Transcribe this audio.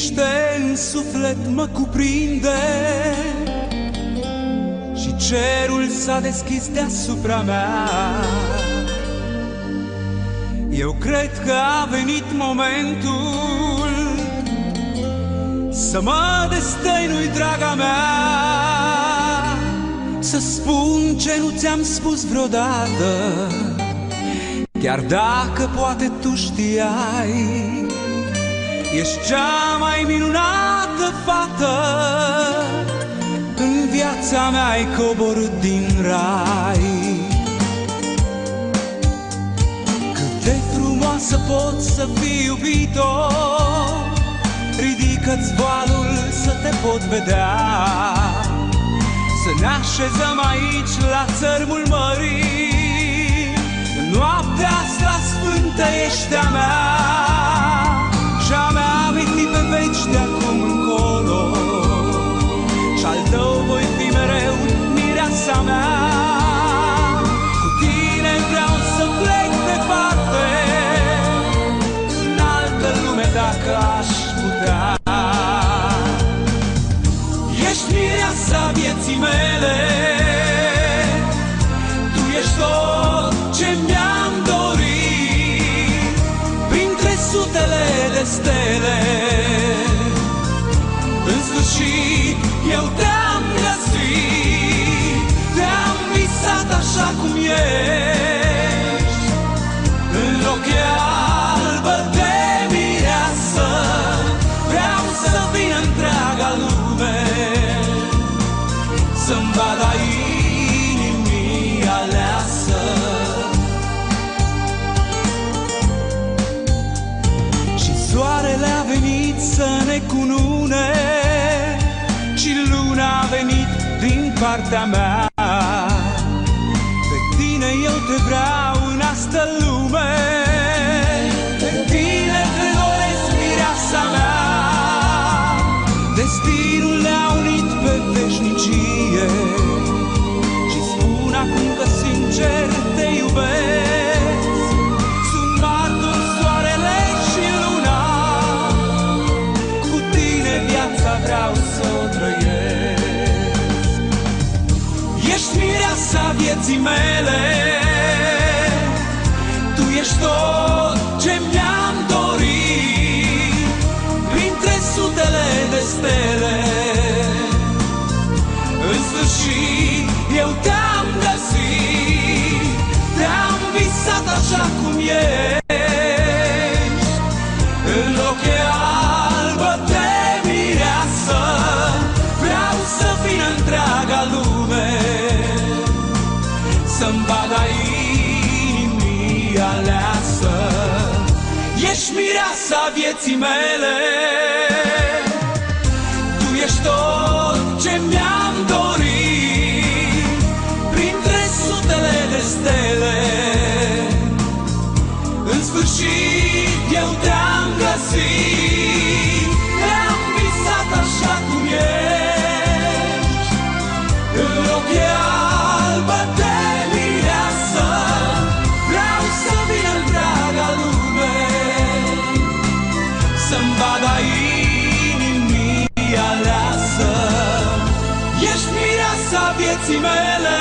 liniște în suflet mă cuprinde și cerul s-a deschis deasupra mea. Eu cred că a venit momentul să mă destăinui, draga mea, să spun ce nu ți-am spus vreodată, chiar dacă poate tu știai. Ești cea mai minunată fată, în viața mea ai coborât din rai. Cât de frumoasă pot să fii, iubito, ridică-ți voalul să te pot vedea. Să ne așezăm aici la țărmul mării, în noaptea asta sfântă ești a mea și a mea vei fi pe veci de acum încolo, și-al tău voi fi mereu, mireasa mea. Cu tine vreau să plec departe, în altă lume dacă aș putea. Ești mireasa vieții mele, tu ești tot ce mi-am dorit, printre sutele de stele. În sfârșit eu te-am găsit, te-am visat așa cum ești, în ochii albă de mireasă. Vreau să vin întreaga lume să-mi vadă inimii aleasă. Și soarele a venit să ne cunune, și luna a venit din partea mea. Pe tine eu te vreau în asta lume, pe tine te doresc, mireasa mea. Destinul ne-a unit pe veșnicie și spun acum că sincer te iubesc. Sunt martor soarele și luna, cu tine viața vreau să o trăiesc. Ești mireasa vieții mele, tu ești tot ce mi-am dorit, printre sutele de stele. În sfârșit eu te-am găsit, te-am visat așa cum ești, în ochii albă de mireasă. Vreau să vin întreaga lume să-mi vadă inimii aleasă. Ești mireasa vieții mele, tu ești tot ce mi-am dorit, printre sutele de stele. În sfârșit eu te-am găsit, te-am visat așa cum ești, în ochii albă de mireasă. Vreau să vin întreaga lume să-mi vadă inimii aleasă. Ești mireasa vieții mele,